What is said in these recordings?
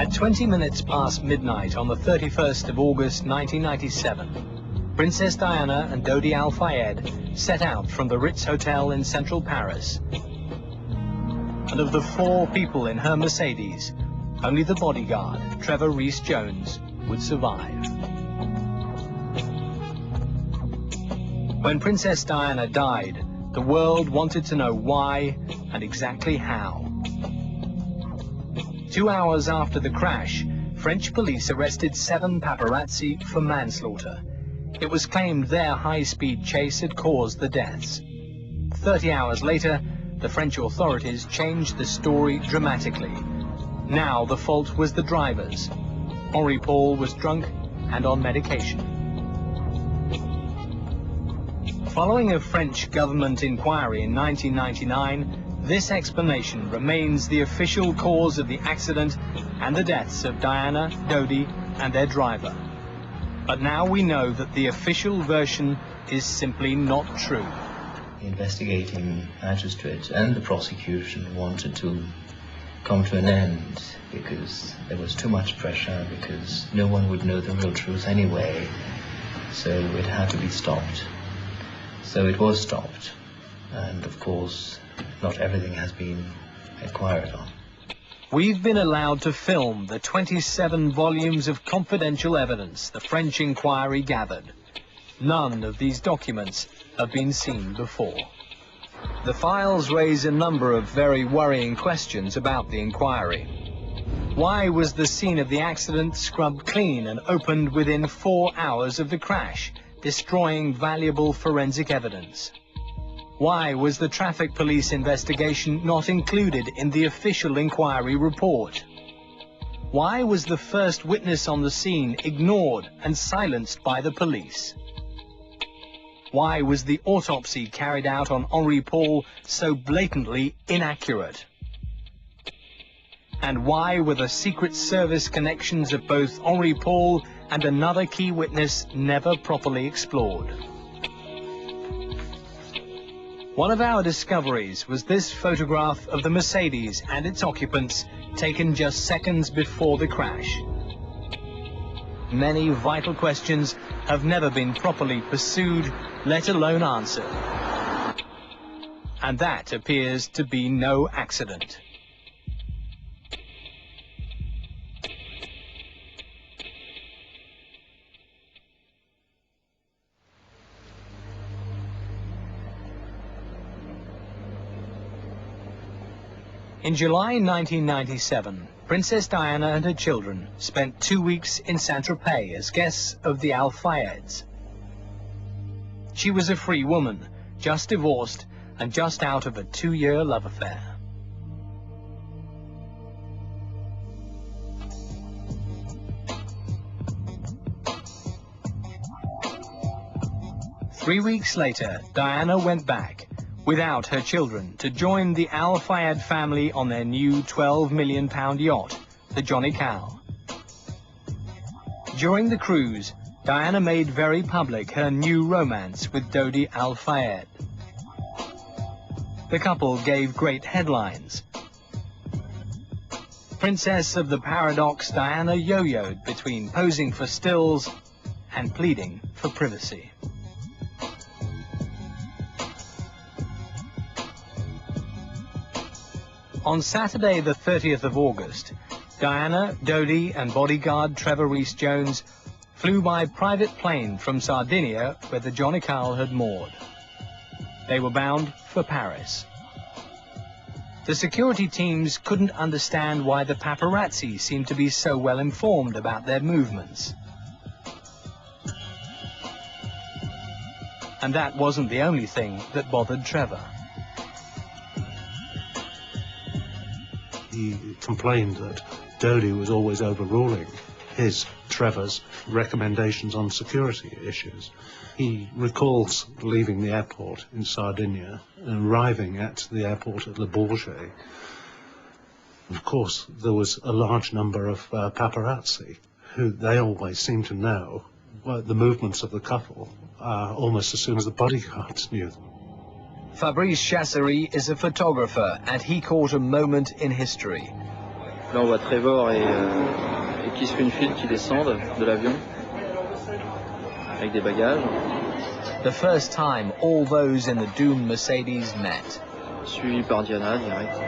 At 20 minutes past midnight on the 31st of August 1997, Princess Diana and Dodi Al Fayed set out from the Ritz Hotel in central Paris. And of the 4 people in her Mercedes, only the bodyguard, Trevor Rees-Jones, would survive. When Princess Diana died, the world wanted to know why and exactly how. 2 hours after the crash, French police arrested 7 paparazzi for manslaughter. It was claimed their high-speed chase had caused the deaths. 30 hours later, the French authorities changed the story dramatically. Now the fault was the drivers. Henri Paul was drunk and on medication. Following a French government inquiry in 1999, this explanation remains the official cause of the accident and the deaths of Diana, Dodi, and their driver. But now we know that the official version is simply not true. The investigating magistrates and the prosecution wanted to come to an end because there was too much pressure, because no one would know the real truth anyway, so it had to be stopped. So it was stopped, and of course not everything has been inquired on. We've been allowed to film the 27 volumes of confidential evidence the French inquiry gathered. None of these documents have been seen before. The files raise a number of very worrying questions about the inquiry. Why was the scene of the accident scrubbed clean and opened within 4 hours of the crash, destroying valuable forensic evidence? Why was the traffic police investigation not included in the official inquiry report? Why was the first witness on the scene ignored and silenced by the police? Why was the autopsy carried out on Henri Paul so blatantly inaccurate? And why were the Secret Service connections of both Henri Paul and another key witness never properly explored? One of our discoveries was this photograph of the Mercedes and its occupants taken just seconds before the crash. Many vital questions have never been properly pursued, let alone answered. And that appears to be no accident. In July 1997, Princess Diana and her children spent 2 weeks in Saint-Tropez as guests of the Al Fayeds. She was a free woman, just divorced and just out of a 2-year love affair. Three weeks later, Diana went back, without her children, to join the Al Fayed family on their new £12 million yacht, the Johnny Cal. During the cruise, Diana made very public her new romance with Dodi Al Fayed. The couple gave great headlines. Princess of the Paradox Diana yo-yoed between posing for stills and pleading for privacy. On Saturday, the 30th of August, Diana, Dodi, and bodyguard Trevor Rees-Jones flew by private plane from Sardinia, where the Johnny Cal had moored. They were bound for Paris. The security teams couldn't understand why the paparazzi seemed to be so well informed about their movements. And that wasn't the only thing that bothered Trevor. He complained that Dodi was always overruling Trevor's recommendations on security issues. He recalls leaving the airport in Sardinia and arriving at the airport at Le Bourget. Of course, there was a large number of paparazzi who they always seemed to know the movements of the couple almost as soon as the bodyguards knew them. Fabrice Chassery is a photographer, and he caught a moment in history. Là, on voit Trevor et Keith Winfield qui descendent de l'avion avec des bagages. The first time all those in the doomed Mercedes met. Suivi par Diana, direct.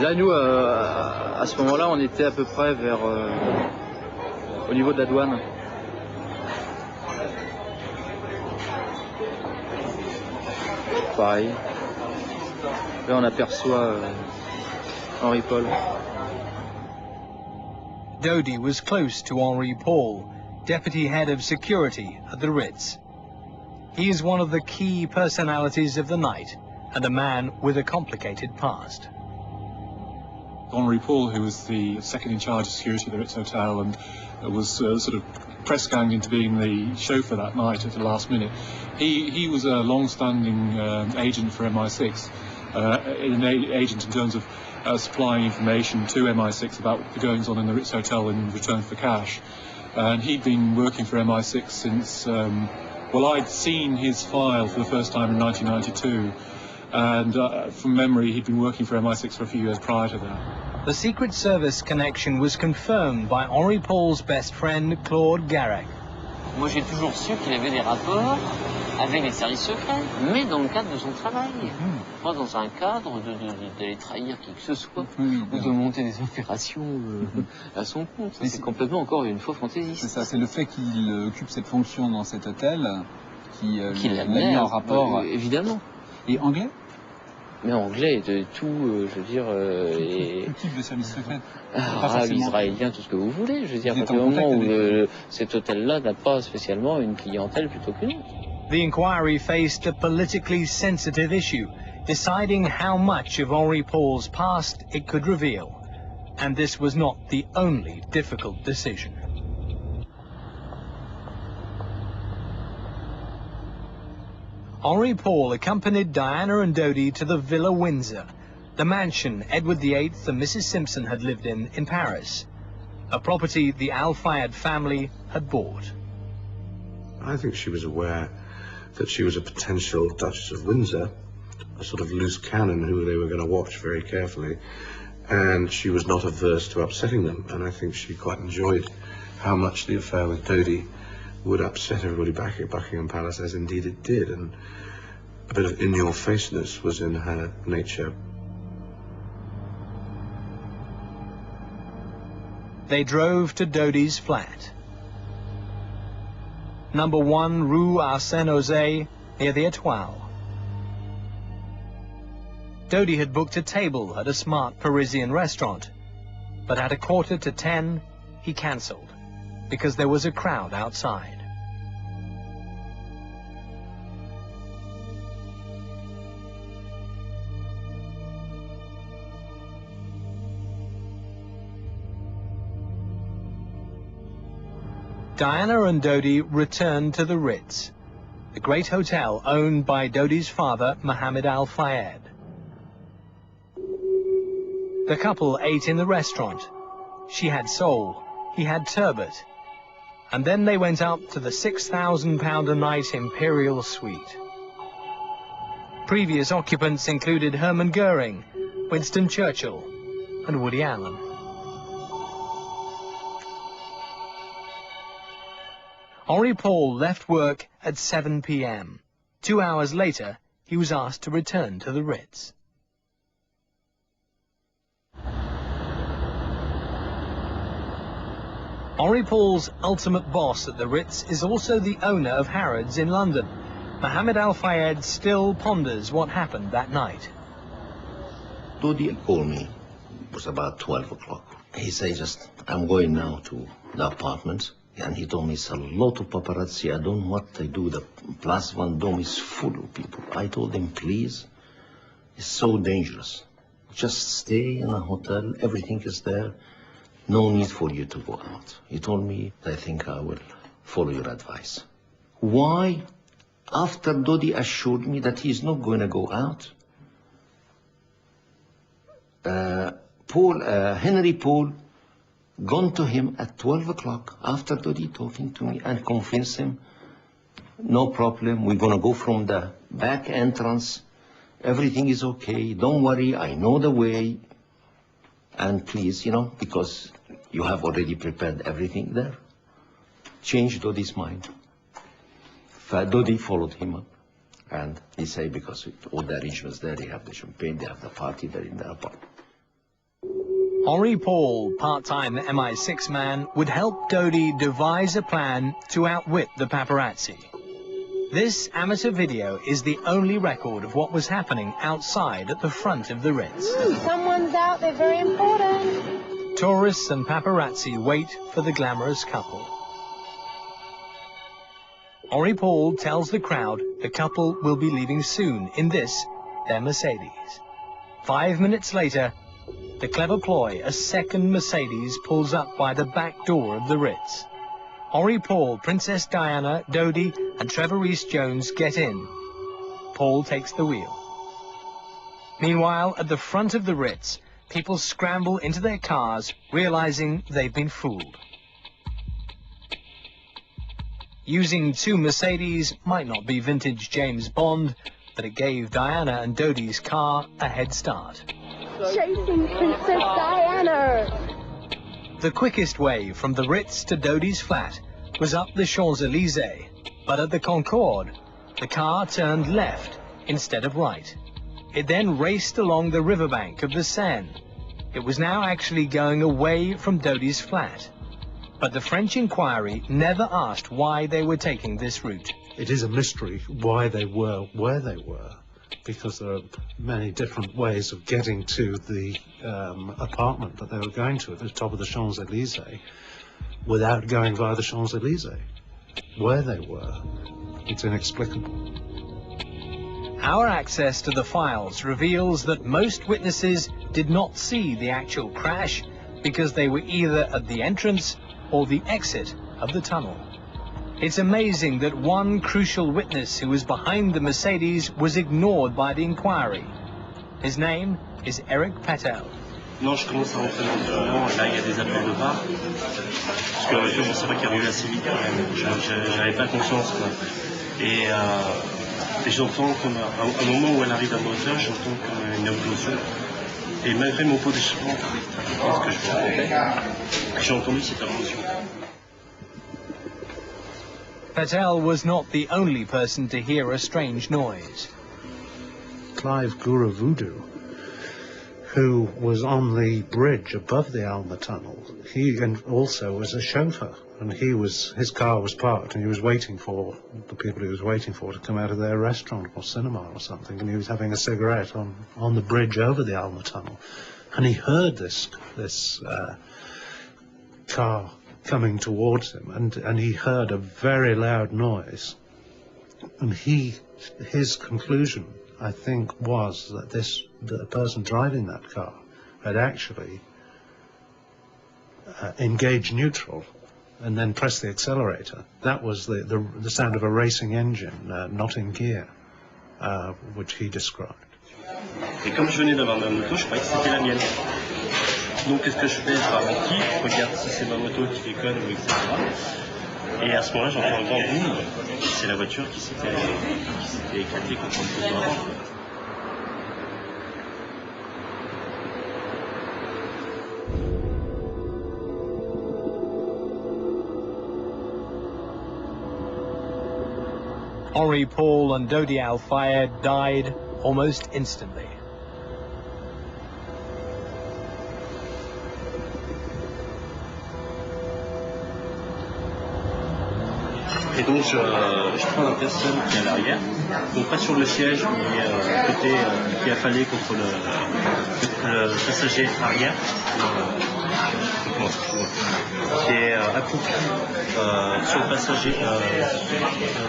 Là, nous, à ce moment-là, on était à peu près vers au niveau de la douane. Pareil. Là, on aperçoit Henry Paul. Dodi was close to Henry Paul, deputy head of security at the Ritz. He is one of the key personalities of the night and a man with a complicated past. Henry Paul, who was the second in charge of security at the Ritz Hotel and was sort of press ganged into being the chauffeur that night at the last minute, he was a long-standing agent for MI6, an agent in terms of supplying information to MI6 about the goings-on in the Ritz Hotel in return for cash. And he'd been working for MI6 since, well, I'd seen his file for the first time in 1992, and from memory he'd been working for MI6 for a few years prior to that. The Secret Service connection was confirmed by Henry Paul's best friend, Claude Garrec. Moi, j'ai toujours su qu'il avait des rapports avec les services secrets, mais dans le cadre de son travail. Pas dans un cadre d'aller trahir qui que ce soit, ou de monter des opérations à son compte. C'est complètement encore une fausse fantaisie. C'est ça, c'est le fait qu'il occupe cette fonction dans cet hôtel qui l'a met mis en rapport. Évidemment. Et anglais? Mais anglais, de tout, je veux dire... Tout type de service secret. Arabe, israélien, tout ce que vous voulez. Je veux dire, à partir du moment où cet hôtel-là n'a pas spécialement une clientèle plutôt qu'une autre. The inquiry faced a politically sensitive issue, deciding how much of Henry Paul's past it could reveal. And this was not the only difficult decision. Henry Paul accompanied Diana and Dodi to the Villa Windsor, the mansion Edward VIII and Mrs. Simpson had lived in Paris, a property the Al Fayed family had bought. I think she was aware that she was a potential Duchess of Windsor, a sort of loose cannon who they were going to watch very carefully, and she was not averse to upsetting them, and I think she quite enjoyed how much the affair with Dodi would upset everybody back at Buckingham Palace, as indeed it did, and a bit of in-your-faceness was in her nature. They drove to Dodi's flat. Number 1 Rue Arsène Osé, near the Étoile. Dodi had booked a table at a smart Parisian restaurant, but at 9:45, he cancelled, because there was a crowd outside. Diana and Dodi returned to the Ritz, the great hotel owned by Dodi's father, Mohammed Al Fayed. The couple ate in the restaurant. She had sole, he had turbot, and then they went up to the £6,000 a night Imperial Suite. Previous occupants included Hermann Goering, Winston Churchill, and Woody Allen. Henry Paul left work at 7 p.m. 2 hours later, he was asked to return to the Ritz. Henry Paul's ultimate boss at the Ritz is also the owner of Harrods in London. Mohammed Al Fayed still ponders what happened that night. Dodi called me. It was about 12 o'clock. He said, I'm going now to the apartment. And he told me it's a lot of paparazzi. I don't know what they do. The Place Vendôme is full of people. I told him, please, it's so dangerous. Just stay in a hotel. Everything is there. No need for you to go out. He told me, I think I will follow your advice. Why? After Dodi assured me that he's not going to go out. Henry Paul gone to him at 12 o'clock after Dodi talking to me and convinced him, no problem, we're going to go from the back entrance. Everything is okay. Don't worry, I know the way. and please, you know, because you have already prepared everything there, change Dodi's mind. Dodi followed him up, and he said, because all the arrangements there, they have the champagne, they have the party there in the apartment. Henri Paul, part-time MI6 man, would help Dodi devise a plan to outwit the paparazzi. This amateur video is the only record of what was happening outside at the front of the Ritz. Someone's out, they're very important. Tourists and paparazzi wait for the glamorous couple. Henri Paul tells the crowd the couple will be leaving soon in this, their Mercedes. 5 minutes later, the clever ploy, a second Mercedes pulls up by the back door of the Ritz. Henri Paul, Princess Diana, Dodi and Trevor Rees-Jones get in. Paul takes the wheel. Meanwhile, at the front of the Ritz, people scramble into their cars, realizing they've been fooled. Using two Mercedes might not be vintage James Bond, but it gave Diana and Dodi's car a head start. Chasing Princess Diana! The quickest way from the Ritz to Dodi's flat was up the Champs-Élysées, but at the Concorde, the car turned left instead of right. It then raced along the riverbank of the Seine. It was now actually going away from Dodi's flat. But the French inquiry never asked why they were taking this route. It is a mystery why they were where they were, because there are many different ways of getting to the apartment that they were going to at the top of the Champs-Élysées without going via the Champs-Élysées. Where they were, it's inexplicable. Our access to the files reveals that most witnesses did not see the actual crash because they were either at the entrance or the exit of the tunnel. It's amazing that one crucial witness who was behind the Mercedes was ignored by the inquiry. His name is Eric Patel. Non, je commence à rentrer dans le tournant, et là il y a des appels de part. Parce que je ne savais pas qu'il y avait eu assez vite quand même. J'avais pas conscience, quoi. Et j'entends comme, à un moment où elle arrive à ma hauteur, j'entends comme une implosion. Et malgré mon pot d'échappement, ce que je vous racontais, j'ai entendu cette implosion. Patel was not the only person to hear a strange noise. Clive Guravoodoo, who was on the bridge above the Alma Tunnel, he also was a chauffeur, and his car was parked, and he was waiting for the people he was waiting for to come out of their restaurant or cinema or something, and he was having a cigarette on the bridge over the Alma Tunnel, and he heard this car coming towards him, and he heard a very loud noise, and his conclusion, I think, was that the person driving that car had actually engaged neutral and then pressed the accelerator. That was the sound of a racing engine not in gear, which he described. Et comme je venais d'avoir ma moto, je croyais que c'était la mienne. Donc qu'est-ce que je fais? Je ralentis, je regarde si c'est ma moto qui déconne ou etc. Et à ce moment-là, j'entends un grand boum. C'est la voiture qui s'était éclatée contre le poteau avant. Henri Paul and Dodi Al-Fayed died almost instantly. Et donc je prends la personne qui est à l'arrière, donc pas sur le siège, mais côté qui est affalé contre le passager arrière, qui est accroupi sur le passager,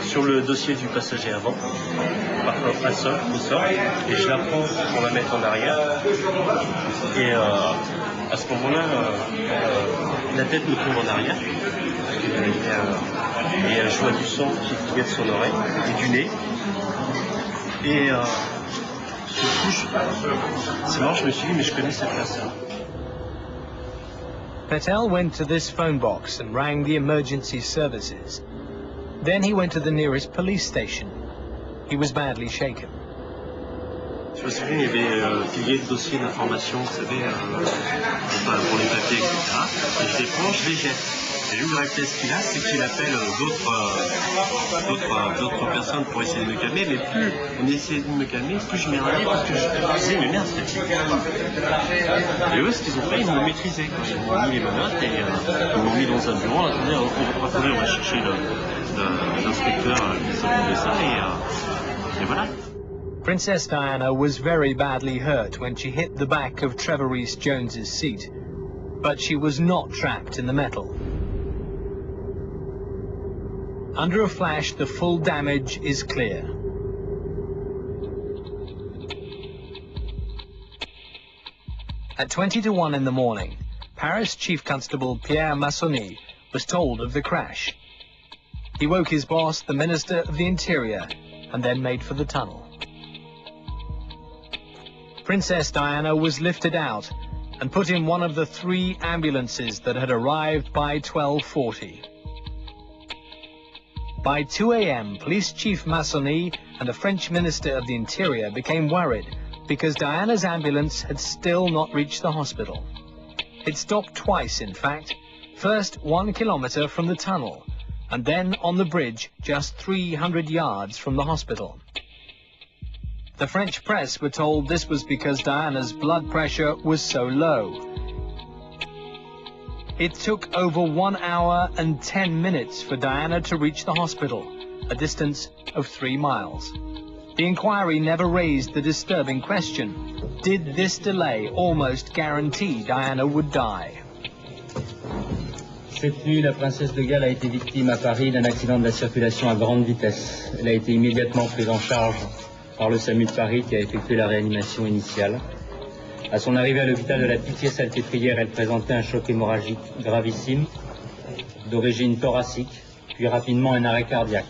sur le dossier du passager avant, au sol, et je la prends pour la mettre en arrière. Et à ce moment-là, la tête me tombe en arrière. Et je vois du sang qui coulait de son oreille et du nez. Et c'est marrant, je me suis dit, mais je connais cette personne. Patel went to this phone box and rang the emergency services. Then he went to the nearest police station. He was badly shaken. Je me souviens, il y avait pilier de dossiers d'information, vous savez, pour les papiers, etc. Et je les prends, je les jette. Et lui, le réflexe qu'il a, c'est qu'il appelle d'autres personnes pour essayer de me calmer, mais plus on essayait de me calmer, plus je m'énervais parce que je me disais, mais merde, c'est et eux, ce qu'ils ont fait, ils m'ont maîtrisé. Ils m'ont mis les menottes et ils m'ont mis dans un bureau, on va chercher l'inspecteur qui s'occupe de ça, et voilà. Princess Diana was very badly hurt when she hit the back of Trevor Rees-Jones's seat, but she was not trapped in the metal. Under a flash, the full damage is clear. At 20 to 1 in the morning, Paris Chief Constable Pierre Massonny was told of the crash. He woke his boss, the Minister of the Interior, and then made for the tunnel. Princess Diana was lifted out and put in one of the 3 ambulances that had arrived by 12:40. By 2 a.m., Police Chief Massonny and the French Minister of the Interior became worried because Diana's ambulance had still not reached the hospital. It stopped twice, in fact, first 1 kilometer from the tunnel, and then on the bridge just 300 yards from the hospital. The French press were told this was because Diana's blood pressure was so low. It took over 1 hour and 10 minutes for Diana to reach the hospital, a distance of 3 miles. The inquiry never raised the disturbing question, did this delay almost guarantee Diana would die? Cette nuit, la princesse de Galles a été victime à Paris d'un accident de la circulation à grande vitesse. Elle a été immédiatement prise en charge par le SAMU de Paris qui a effectué la réanimation initiale. À son arrivée à l'hôpital de la Pitié-Salpêtrière, elle présentait un choc hémorragique gravissime, d'origine thoracique, puis rapidement un arrêt cardiaque.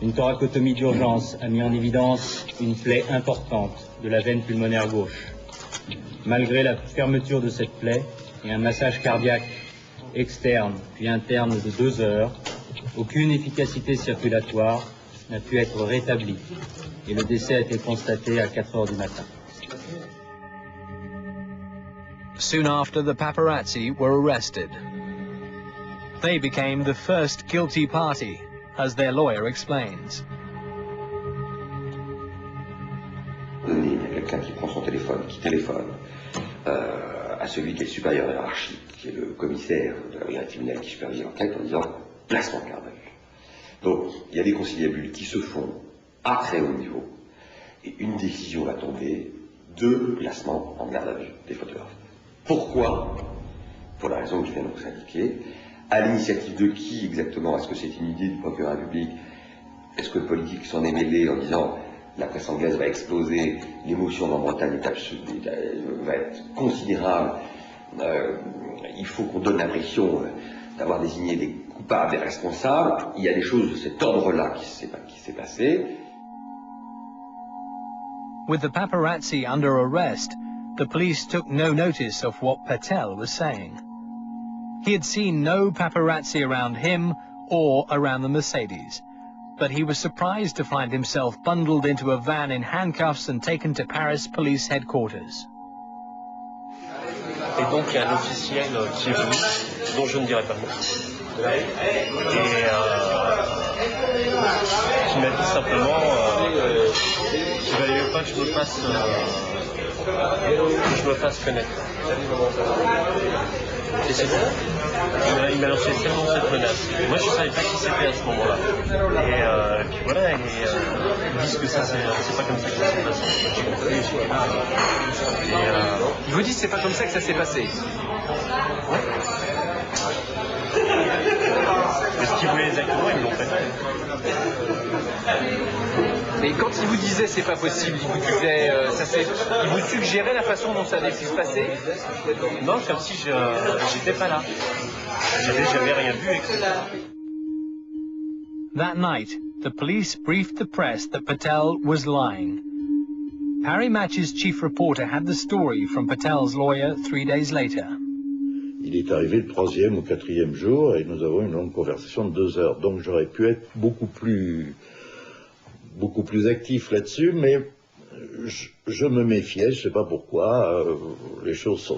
Une thoracotomie d'urgence a mis en évidence une plaie importante de la veine pulmonaire gauche. Malgré la fermeture de cette plaie et un massage cardiaque externe puis interne de 2 heures, aucune efficacité circulatoire n'a pu être rétablie et le décès a été constaté à 4 heures du matin. Soon after, the paparazzi were arrested. They became the first guilty party, as their lawyer explains. Il y a quelqu'un qui prend son téléphone, qui téléphone à celui qui est le supérieur hiérarchique, qui est le commissaire de la brigade criminelle qui supervise l'enquête en disant placement de garde à vue. Donc, il y a des conciliabules qui se font à très haut niveau et une décision va tomber de placement en garde à vue des photographes. Pourquoi? Pour la raison que je viens de vous indiquer. À l'initiative de qui exactement? Est-ce que c'est une idée du procureur de la République? Est-ce que le politique s'en est mêlé en disant la presse anglaise va exploser, l'émotion en Bretagne va être considérable, il faut qu'on donne l'impression d'avoir désigné des coupables, des responsables? Il y a des choses de cet ordre-là qui s'est passé. With the paparazzi under arrest, the police took no notice of what Patel was saying. He had seen no paparazzi around him or around the Mercedes, but he was surprised to find himself bundled into a van in handcuffs and taken to Paris police headquarters. Et donc il y a un officiel qui est venu, dont je ne dirai pas le nom, et qui m'a dit simplement qu'il valait mieux pas que je me fasse connaître. Et c'est bon. Il m'a lancé tellement cette menace. Moi, je ne savais pas qui c'était à ce moment-là. Et puis voilà, ils disent que ça, c'est pas comme ça que ça s'est passé. J'ai compris, Ils vous disent que c'est pas comme ça que ça s'est passé. Ouais. Mais ce qu'ils voulaient exactement, ils me l'ont fait. Mais quand ils vous disaient c'est pas possible, ils vous disaient, ils vous suggéraient la façon dont ça avait pu se passer? Non, comme si j'étais pas là. J'avais rien vu, etc. That night, the police briefed the press that Patel was lying. Harry Match's chief reporter had the story from Patel's lawyer 3 days later. Il est arrivé le 3e ou 4e jour et nous avons une longue conversation de 2 heures. Donc j'aurais pu être beaucoup plus actif là-dessus, mais je me méfiais, je ne sais pas pourquoi, les choses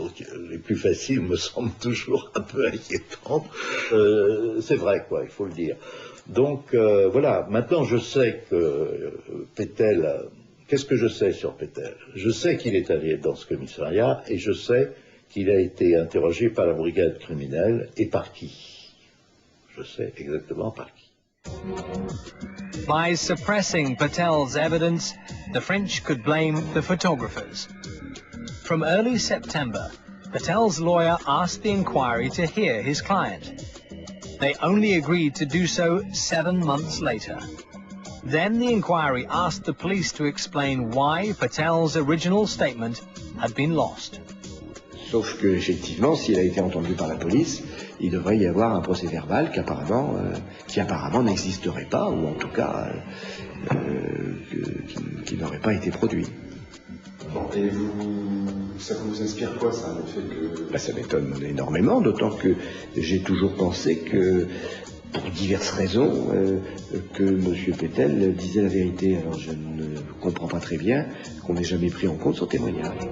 les plus faciles me semblent toujours un peu inquiétantes. C'est vrai, quoi, il faut le dire. Donc voilà, maintenant je sais que Pétel, qu'est-ce que je sais sur Pétel? Je sais qu'il est allé dans ce commissariat et je sais qu'il a été interrogé par la brigade criminelle et par qui? Je sais exactement par qui. By suppressing Patel's evidence, the French could blame the photographers. From early September, Patel's lawyer asked the inquiry to hear his client. They only agreed to do so 7 months later. Then the inquiry asked the police to explain why Patel's original statement had been lost. Sauf que, effectivement, s'il a été entendu par la police, il devrait y avoir un procès verbal qui apparemment n'existerait pas, ou en tout cas qui n'aurait pas été produit. Bon, et ça vous inspire quoi, ça, le fait que... Ça m'étonne énormément, d'autant que j'ai toujours pensé que, pour diverses raisons, que M. Pétel disait la vérité. Alors je ne comprends pas très bien qu'on n'ait jamais pris en compte son témoignage.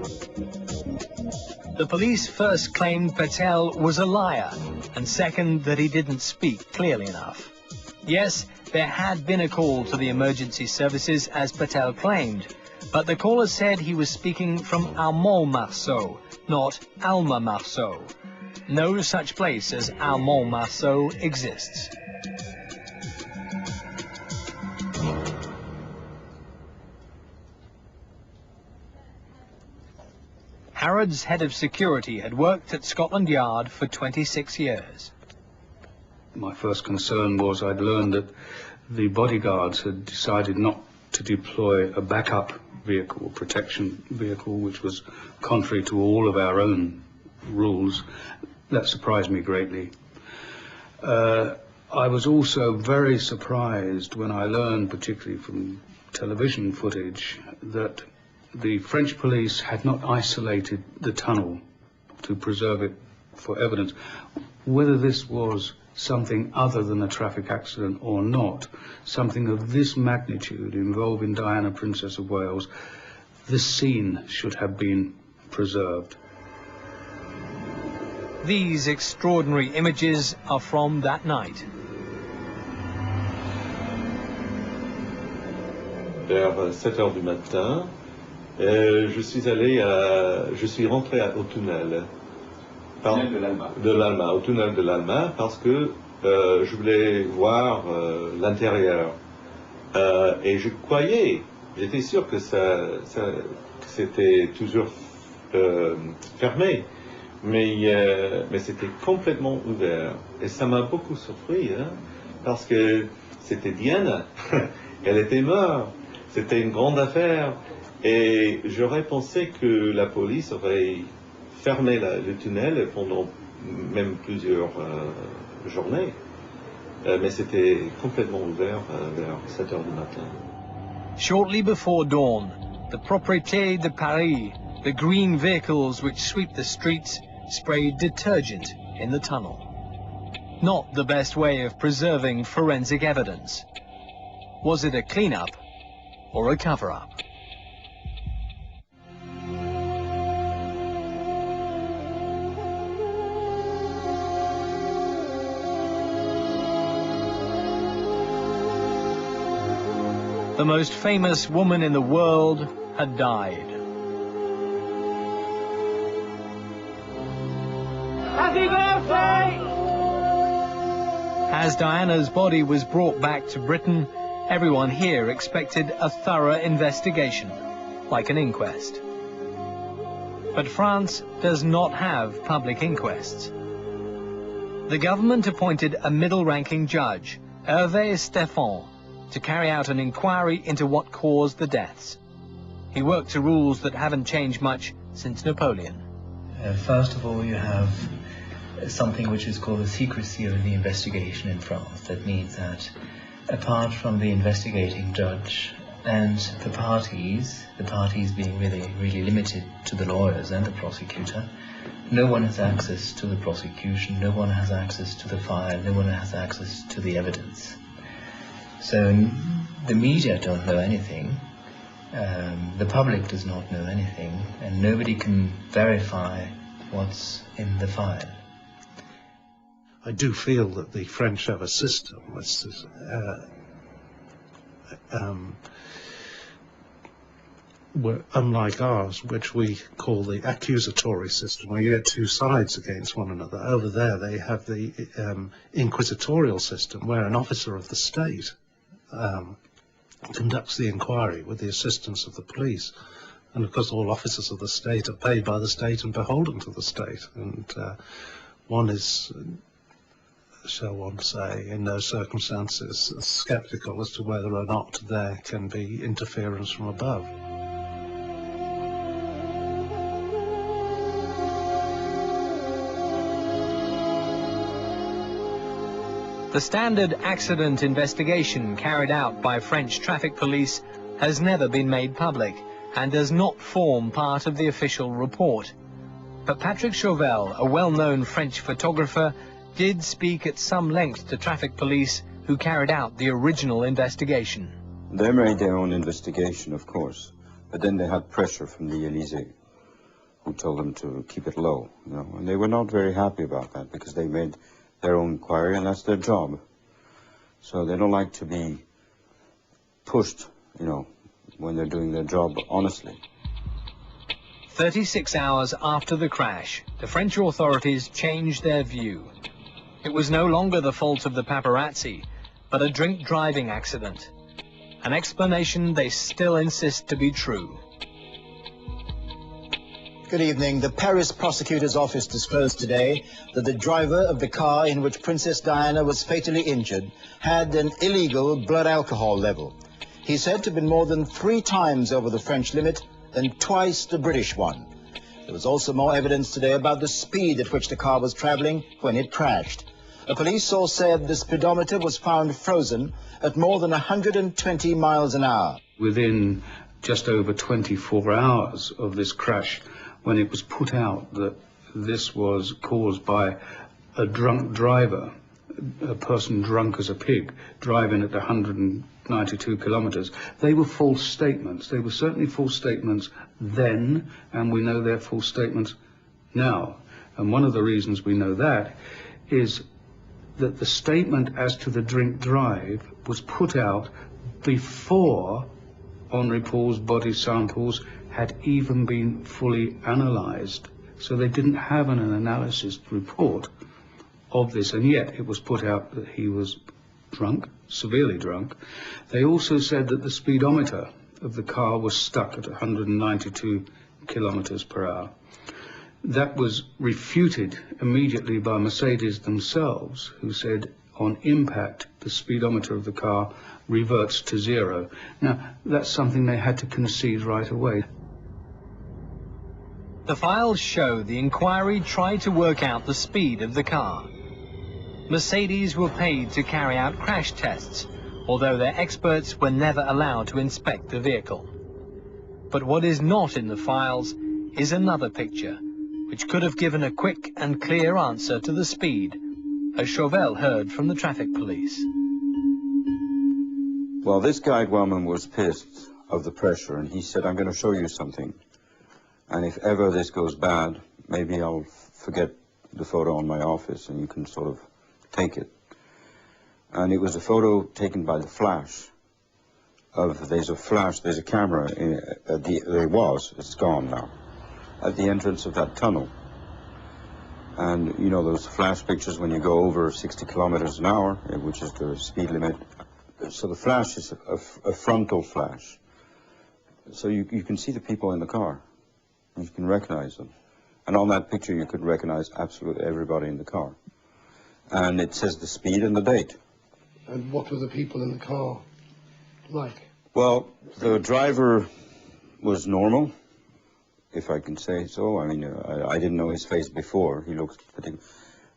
The police first claimed Patel was a liar, and second that he didn't speak clearly enough. Yes, there had been a call to the emergency services as Patel claimed, but the caller said he was speaking from Almont-Marceau, not Alma-Marceau. No such place as Almont-Marceau exists. Harrods head of security had worked at Scotland Yard for 26 years. My first concern was I'd learned that the bodyguards had decided not to deploy a backup vehicle, protection vehicle, which was contrary to all of our own rules. That surprised me greatly. I was also very surprised when I learned, particularly from television footage, that the French police had not isolated the tunnel to preserve it for evidence. Whether this was something other than a traffic accident or not, something of this magnitude involving Diana, Princess of Wales, this scene should have been preserved. These extraordinary images are from that night. Vers 7 heures du matin, je suis rentré au tunnel. De l'Alma, au tunnel de l'Alma, parce que je voulais voir l'intérieur. Et je croyais, j'étais sûr que c'était toujours fermé, mais c'était complètement ouvert. Et ça m'a beaucoup surpris, hein, parce que c'était Diana, elle était morte, c'était une grande affaire. Et j'aurais pensé que la police aurait fermé le tunnel pendant même plusieurs journées. Mais c'était complètement ouvert vers 7 heures du matin. Shortly before dawn, the Propreté de Paris, the green vehicles which sweep the streets, sprayed detergent in the tunnel. Not the best way of preserving forensic evidence. Was it a clean-up or a cover-up? The most famous woman in the world had died. Happy birthday! As Diana's body was brought back to Britain, everyone here expected a thorough investigation, like an inquest. But France does not have public inquests. The government appointed a middle-ranking judge, Hervé Stéphan, to carry out an inquiry into what caused the deaths. He worked to rules that haven't changed much since Napoleon. First of all, you have something which is called the secrecy of the investigation in France. That means that apart from the investigating judge and the parties being really limited to the lawyers and the prosecutor, no one has access to the prosecution, no one has access to the file, no one has access to the evidence. So the media don't know anything, The public does not know anything, and nobody can verify what's in the file. I do feel that the French have a system unlike ours, which we call the accusatory system, where you get two sides against one another. Over there they have the inquisitorial system, where an officer of the state conducts the inquiry with the assistance of the police. And of course all officers of the state are paid by the state and beholden to the state. And one is, shall one say, in those circumstances, sceptical as to whether or not there can be interference from above. The standard accident investigation carried out by French traffic police has never been made public and does not form part of the official report. But Patrick Chauvel, a well-known French photographer, did speak at some length to traffic police who carried out the original investigation. They made their own investigation, of course, but then they had pressure from the Élysée, who told them to keep it low, you know, and they were not very happy about that because they made their own inquiry, and that's their job. So they don't like to be pushed, you know, when they're doing their job honestly. 36 hours after the crash, the French authorities changed their view. It was no longer the fault of the paparazzi, but a drink-driving accident. An explanation they still insist to be true. Good evening. The Paris prosecutor's office disclosed today that the driver of the car in which Princess Diana was fatally injured had an illegal blood alcohol level. He said to have been more than 3 times over the French limit and twice the British one. There was also more evidence today about the speed at which the car was traveling when it crashed. A police source said the speedometer was found frozen at more than 120 miles an hour. Within just over 24 hours of this crash, when it was put out that this was caused by a drunk driver, a person drunk as a pig, driving at 192 kilometers, they were false statements. They were certainly false statements then, and we know they're false statements now. And one of the reasons we know that is that the statement as to the drink drive was put out before Henri Paul's body samples had even been fully analysed. So they didn't have an analysis report of this, and yet it was put out that he was drunk, severely drunk. They also said that the speedometer of the car was stuck at 192 kilometers per hour. That was refuted immediately by Mercedes themselves, who said on impact the speedometer of the car reverts to 0. Now, that's something they had to concede right away. The files show the inquiry tried to work out the speed of the car. Mercedes were paid to carry out crash tests, although their experts were never allowed to inspect the vehicle. But what is not in the files is another picture, which could have given a quick and clear answer to the speed, as Chauvel heard from the traffic police. Well, this guide woman was pissed of the pressure, and he said, I'm going to show you something. And if ever this goes bad, maybe I'll forget the photo in my office and you can sort of take it. And it was a photo taken by the flash. There's a camera, it's gone now, at the entrance of that tunnel. And you know those flash pictures when you go over 60 kilometers an hour, which is the speed limit. So the flash is a frontal flash. So you can see the people in the car. You can recognize them. And on that picture you could recognize absolutely everybody in the car. And it says the speed and the date. And what were the people in the car like? Well, the driver was normal, if I can say so. I mean, I didn't know his face before. He looks particular.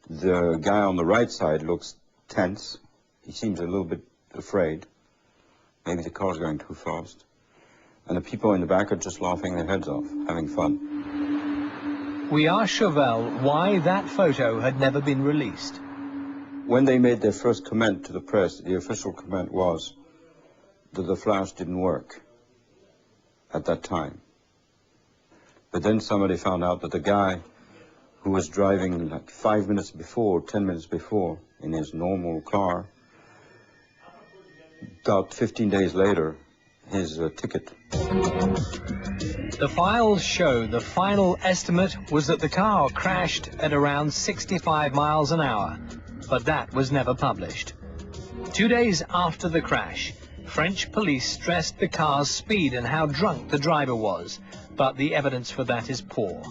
The guy on the right side looks tense. He seems a little bit afraid. Maybe the car's going too fast. And the people in the back are just laughing their heads off, having fun. We asked Chauvel why that photo had never been released. When they made their first comment to the press, the official comment was that the flash didn't work. at that time. But then somebody found out that the guy who was driving like 5 minutes before, 10 minutes before, in his normal car, got 15 days later his ticket. The files show the final estimate was that the car crashed at around 65 miles an hour, but that was never published. 2 days after the crash, French police stressed the car's speed and how drunk the driver was, but the evidence for that is poor.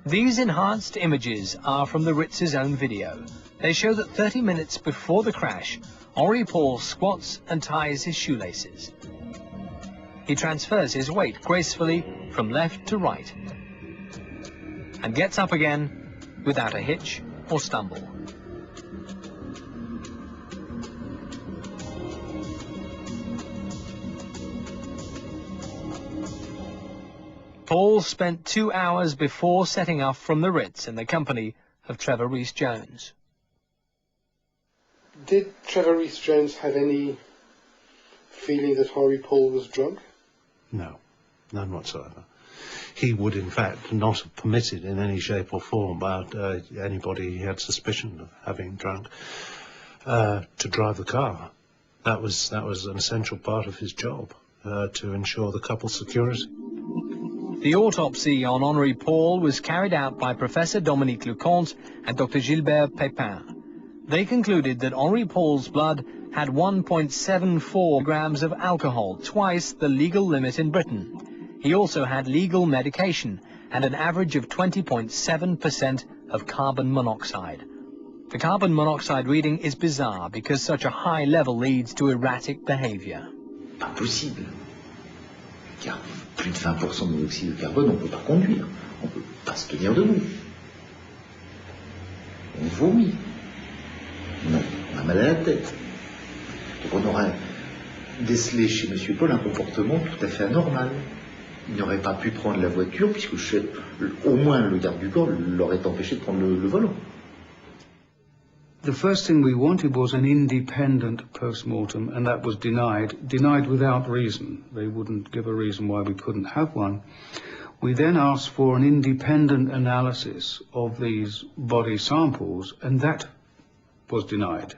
These enhanced images are from the Ritz's own video. They show that 30 minutes before the crash, Henri Paul squats and ties his shoelaces. He transfers his weight gracefully from left to right and gets up again without a hitch or stumble. Paul spent 2 hours before setting off from the Ritz in the company of Trevor Rees-Jones. Did Trevor Rees-Jones have any feeling that Henri Paul was drunk? No, none whatsoever. He would, in fact, not have permitted in any shape or form about anybody he had suspicion of having drunk to drive the car. That was an essential part of his job, to ensure the couple's security. The autopsy on Henri Paul was carried out by Professor Dominique Leconte and Dr. Gilbert Pépin. They concluded that Henri Paul's blood had 1.74 grams of alcohol, twice the legal limit in Britain. He also had legal medication and an average of 20.7% of carbon monoxide. The carbon monoxide reading is bizarre because such a high level leads to erratic behavior. Pas possible. Car plus de 20% de monoxyde de carbone, on ne peut pas conduire. On ne peut pas se tenir debout. On vomit. On a mal à la tête. Donc on aurait décelé chez M. Paul un comportement tout à fait anormal. Il n'aurait pas pu prendre la voiture puisque au moins le garde du corps l'aurait empêché de prendre le volant. The first thing we wanted was an independent post-mortem, and that was denied without reason. They wouldn't give a reason why we couldn't have one. We then asked for an independent analysis of these body samples, and that was denied.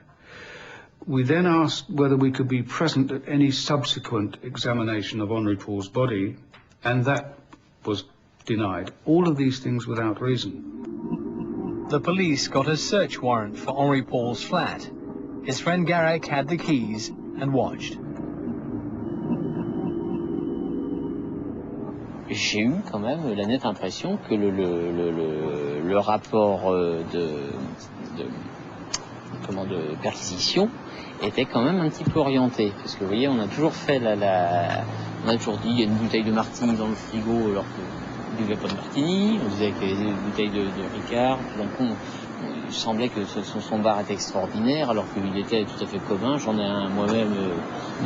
We then asked whether we could be present at any subsequent examination of Henri Paul's body, and that was denied. All of these things without reason. The police got a search warrant for Henri Paul's flat. His friend Garrick had the keys and watched. J'ai eu quand même la nette impression que le rapport de perquisition était quand même un petit peu orienté. Parce que vous voyez, on a toujours fait on a toujours dit il y a une bouteille de martini dans le frigo alors qu'il ne buvait pas de martini. On disait qu'il y avait des bouteilles de Ricard. Donc il semblait que son bar était extraordinaire alors qu'il était tout à fait commun. J'en ai un moi-même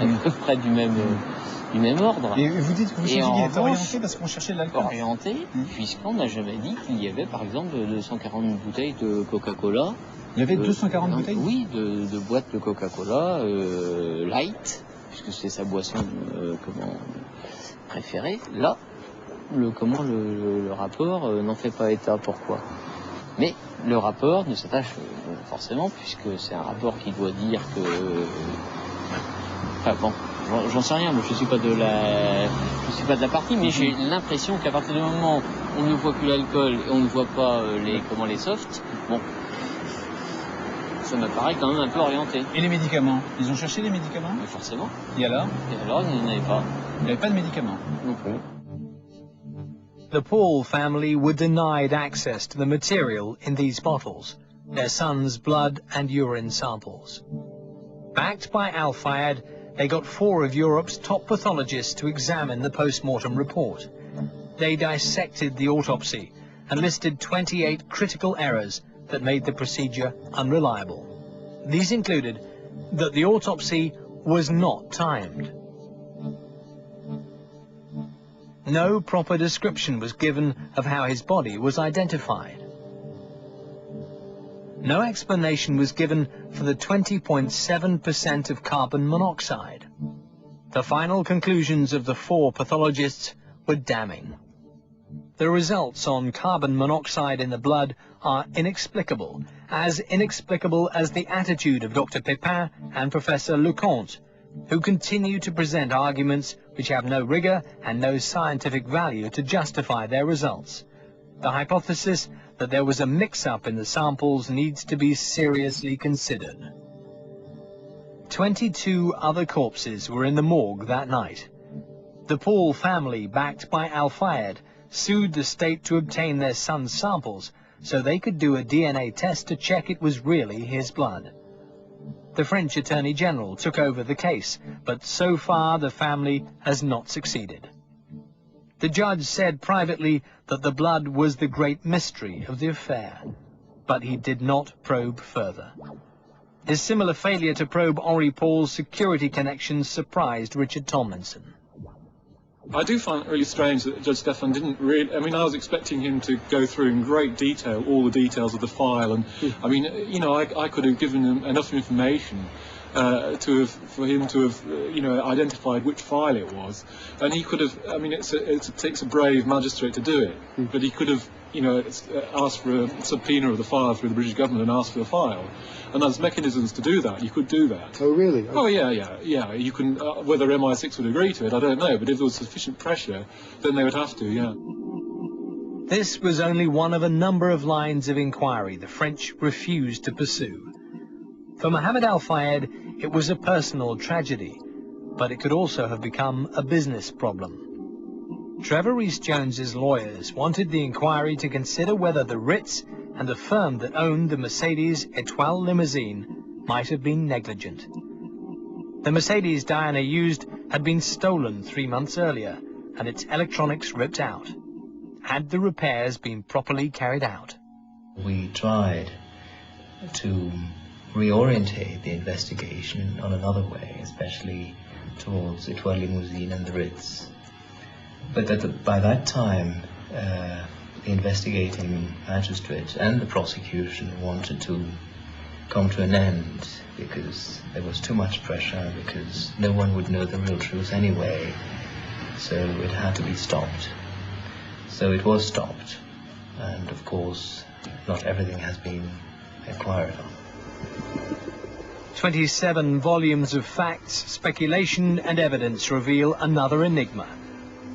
à peu près du même ordre. Et vous dites que vous saviez qu'il était orienté parce qu'on cherchait de l'alcool. Orienté, puisqu'on n'a jamais dit qu'il y avait par exemple 240 bouteilles de Coca-Cola. Il y avait 240 bouteilles? Oui, de boîtes de Coca-Cola light, puisque c'est sa boisson préférée. Là, le rapport n'en fait pas état. Pourquoi? Mais le rapport ne s'attache forcément, puisque c'est un rapport qui doit dire que... Enfin bon, j'en sais rien, moi je suis pas de la partie, mais j'ai l'impression qu'à partir du moment où on ne voit que l'alcool et on ne voit pas les softs, bon, ça me paraît quand même un peu orienté. Et les médicaments? Ils ont cherché les médicaments? Mais forcément. Et alors? Et alors, il n'y en avait pas. Il n'y avait pas de médicaments? Non plus. The Paul family were denied access to the material in these bottles, their son's blood and urine samples. Backed by Al Fayed, they got 4 of Europe's top pathologists to examine the post-mortem report. They dissected the autopsy and listed 28 critical errors that made the procedure unreliable. These included that the autopsy was not timed. No proper description was given of how his body was identified. No explanation was given for the 20.7% of carbon monoxide. The final conclusions of the 4 pathologists were damning. The results on carbon monoxide in the blood are inexplicable as the attitude of Dr. Pepin and Professor Leconte, who continue to present arguments which have no rigor and no scientific value to justify their results. The hypothesis that there was a mix-up in the samples needs to be seriously considered. 22 other corpses were in the morgue that night. The Paul family, backed by Al Fayed, sued the state to obtain their son's samples so they could do a DNA test to check it was really his blood. The French Attorney General took over the case, but so far the family has not succeeded. The judge said privately that the blood was the great mystery of the affair, but he did not probe further. His similar failure to probe Henri Paul's security connections surprised Richard Tomlinson. I do find it really strange that Judge Stephan didn't really... I mean, I was expecting him to go through in great detail all the details of the file, and I mean, you know, I could have given him enough information for him to have, you know, identified which file it was, and he could have. I mean, it takes a brave magistrate to do it, but he could have, you know, asked for a subpoena of the file through the British government and asked for the file. And there's mechanisms to do that. You could do that. Oh, really? Oh, yeah. You can, whether MI6 would agree to it, I don't know. But if there was sufficient pressure, then they would have to, yeah. This was only one of a number of lines of inquiry the French refused to pursue. For Mohammed Al Fayed, it was a personal tragedy, but it could also have become a business problem. Trevor Rees-Jones's lawyers wanted the inquiry to consider whether the Ritz and the firm that owned the Mercedes Etoile limousine might have been negligent. The Mercedes Diana used had been stolen 3 months earlier, and its electronics ripped out. Had the repairs been properly carried out? We tried to reorientate the investigation on another way, especially towards Etoile Limousine and the Ritz. But by that time, the investigating magistrate and the prosecution wanted to come to an end because there was too much pressure, because no one would know the real truth anyway, so it had to be stopped. So it was stopped, and of course not everything has been inquired on. 27 volumes of facts, speculation and evidence reveal another enigma.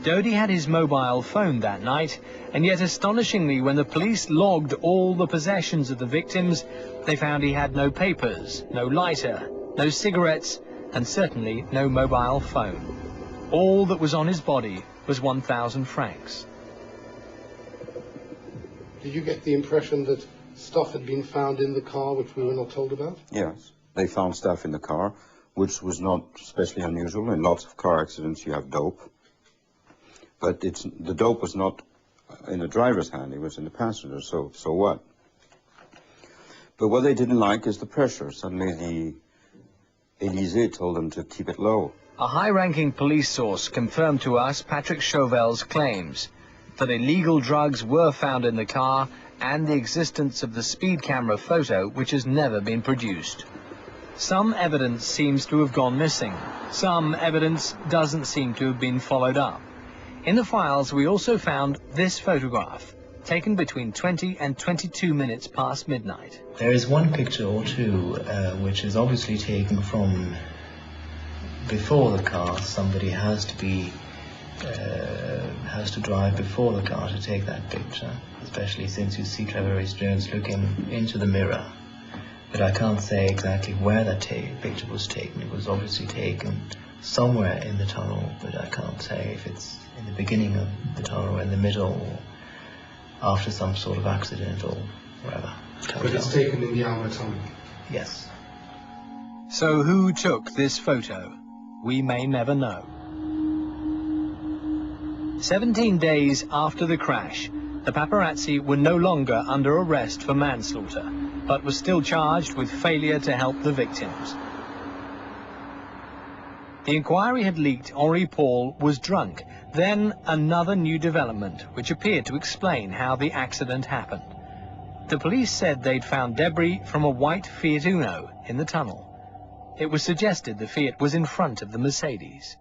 Dodi had his mobile phone that night, and yet astonishingly, when the police logged all the possessions of the victims, they found he had no papers, no lighter, no cigarettes, and certainly no mobile phone. All that was on his body was 1,000 francs. Did you get the impression that stuff had been found in the car which we were not told about? Yes, they found stuff in the car, which was not especially unusual. In lots of car accidents you have dope. But the dope was not in the driver's hand, it was in the passenger, so what? But what they didn't like is the pressure. Suddenly the Élysée told them to keep it low. A high-ranking police source confirmed to us Patrick Chauvel's claims that illegal drugs were found in the car and the existence of the speed camera photo, which has never been produced. Some evidence seems to have gone missing. Some evidence doesn't seem to have been followed up. In the files, we also found this photograph, taken between 20 and 22 minutes past midnight. There is one picture or two which is obviously taken from before the car. Somebody has to drive before the car to take that picture, especially since you see Trevor Rees-Jones looking into the mirror. But I can't say exactly where that picture was taken. It was obviously taken somewhere in the tunnel, but I can't say if it's in the beginning of the tunnel or in the middle or after some sort of accident or wherever. But it's taken in the Alma tunnel? Yes. So who took this photo? We may never know. 17 days after the crash, the paparazzi were no longer under arrest for manslaughter, but were still charged with failure to help the victims. The inquiry had leaked Henri Paul was drunk. Then another new development, which appeared to explain how the accident happened. The police said they'd found debris from a white Fiat Uno in the tunnel. It was suggested the Fiat was in front of the Mercedes.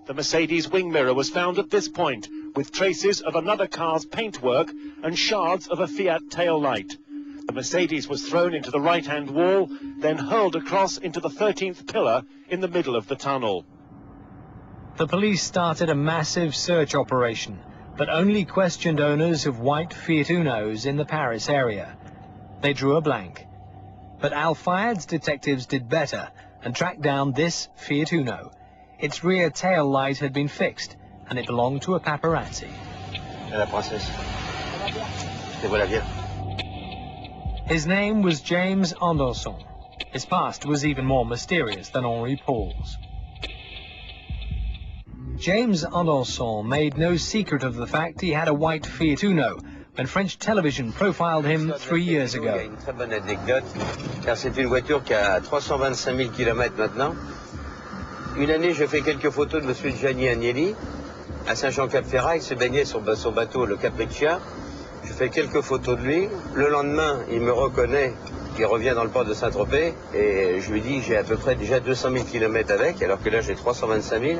The Mercedes wing mirror was found at this point, with traces of another car's paintwork and shards of a Fiat tail light. The Mercedes was thrown into the right-hand wall, then hurled across into the 13th pillar in the middle of the tunnel. The police started a massive search operation, but only questioned owners of white Fiat Unos in the Paris area. They drew a blank. But Al Fayed's detectives did better and tracked down this Fiat Uno. Its rear tail light had been fixed, and it belonged to a paparazzi. La princesse. Et voilà bien. His name was James Anderson. His past was even more mysterious than Henri Paul's. James Anderson made no secret of the fact he had a white Fiat Uno when French television profiled him 3 years ago. Il y a une très bonne anecdote, car c'est une voiture qui a 325 000 km maintenant. Une année, je fais quelques photos de M. Gianni Agnelli à Saint-Jean-Cap-Ferrat. Il se baignait sur son bateau, le Capriccia. Je fais quelques photos de lui. Le lendemain, il me reconnaît. Il revient dans le port de Saint-Tropez. Et je lui dis, j'ai à peu près déjà 200 000 km avec, alors que là, j'ai 325 000.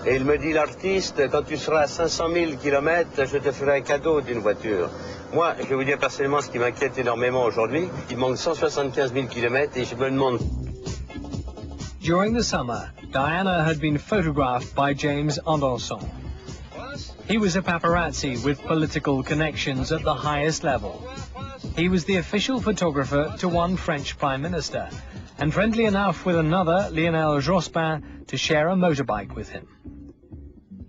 Et il me dit, l'artiste, quand tu seras à 500 000 km, je te ferai un cadeau d'une voiture. Moi, je vais vous dire personnellement ce qui m'inquiète énormément aujourd'hui. Il manque 175 000 km et je me demande... During the summer, Diana had been photographed by James Anderson. He was a paparazzi with political connections at the highest level. He was the official photographer to one French prime minister, and friendly enough with another, Lionel Jospin, to share a motorbike with him.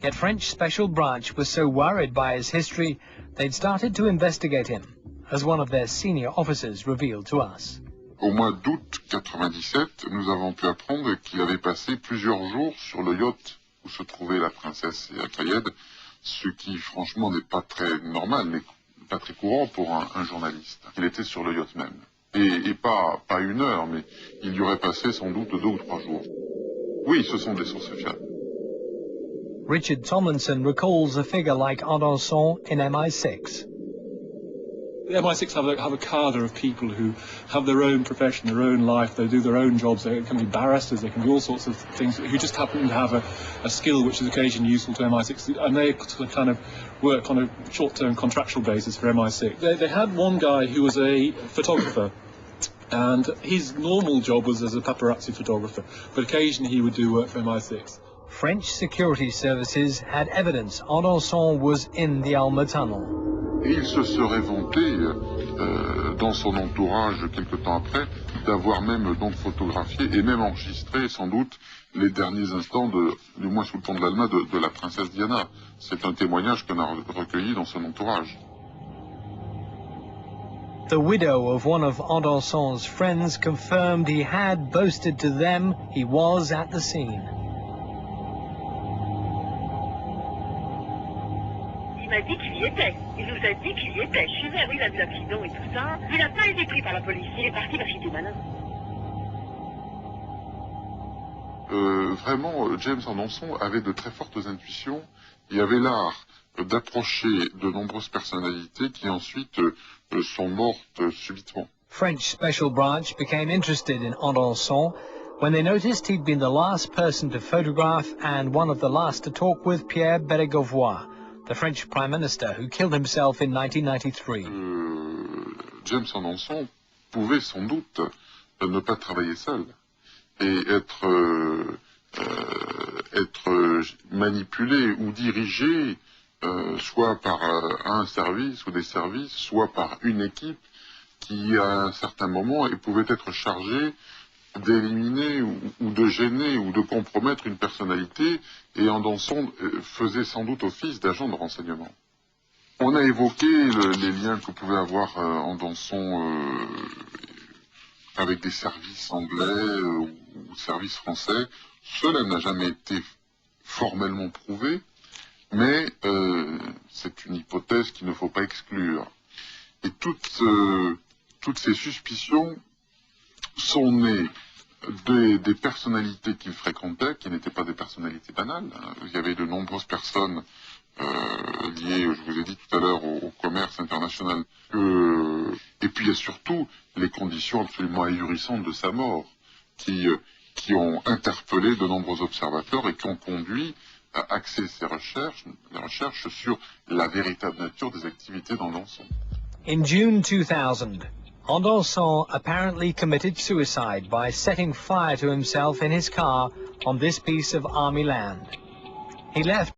Yet French Special Branch was so worried by his history, they'd started to investigate him, as one of their senior officers revealed to us. Au mois d'août 97, nous avons pu apprendre qu'il avait passé plusieurs jours sur le yacht où se trouvait la princesse et Al-Fayed, ce qui franchement n'est pas très normal, n'est pas très courant pour un journaliste. Il était sur le yacht même. Et pas 1 heure, mais il y aurait passé sans doute 2 ou 3 jours. Oui, ce sont des sources fiables. Richard Tomlinson recalls a figure like Anderson in MI6. The MI6 have a cadre of people who have their own profession, their own life, they do their own jobs, they can be barristers, they can do all sorts of things, who just happen to have a skill which is occasionally useful to MI6, and they kind of work on a short-term contractual basis for MI6. They had one guy who was a photographer, and his normal job was as a paparazzi photographer, but occasionally he would do work for MI6. French security services had evidence Anderson was in the Alma Tunnel. Et il se serait vanté, dans son entourage, quelque temps après, d'avoir même donc photographié et même enregistré, sans doute, les derniers instants, du moins sous le pont de l'Alma, de la princesse Diana. C'est un témoignage qu'on a recueilli dans son entourage. The widow of one of Anderson's friends confirmed he had boasted to them he was at the scene. Il m'a dit qu'il y était. Il nous a dit qu'il y était. Je suis venu, il a vu l'accident et tout ça. Il n'a pas été pris par la police. Il est parti parce qu'il était malin. Vraiment, James Anderson avait de très fortes intuitions. Il avait l'art d'approcher de nombreuses personnalités qui ensuite sont mortes subitement. French Special Branch became interested in Anderson when they noticed he'd been the last person to photograph and one of the last to talk with Pierre Bérégovoy, the French Prime Minister who killed himself in 1993. James Anderson pouvait sans doute ne pas travailler seul et être manipulé ou dirigé soit par un service ou des services, soit par une équipe qui, à un certain moment, pouvait être chargée d'éliminer ou de gêner ou de compromettre une personnalité, et Anderson faisait sans doute office d'agent de renseignement. On a évoqué les liens que pouvait avoir Anderson avec des services anglais ou services français. Cela n'a jamais été formellement prouvé, mais c'est une hypothèse qu'il ne faut pas exclure. Et toutes ces suspicions sont nées des personnalités qu'il fréquentait, qui n'étaient pas des personnalités banales. Il y avait de nombreuses personnes liées, je vous ai dit tout à l'heure, au commerce international. Et puis il y a surtout les conditions absolument ahurissantes de sa mort, qui ont interpellé de nombreux observateurs et qui ont conduit axer les recherches sur la véritable nature des activités dans l'ensemble. In June 2000, Andonson apparently committed suicide by setting fire to himself in his car on this piece of army land. He left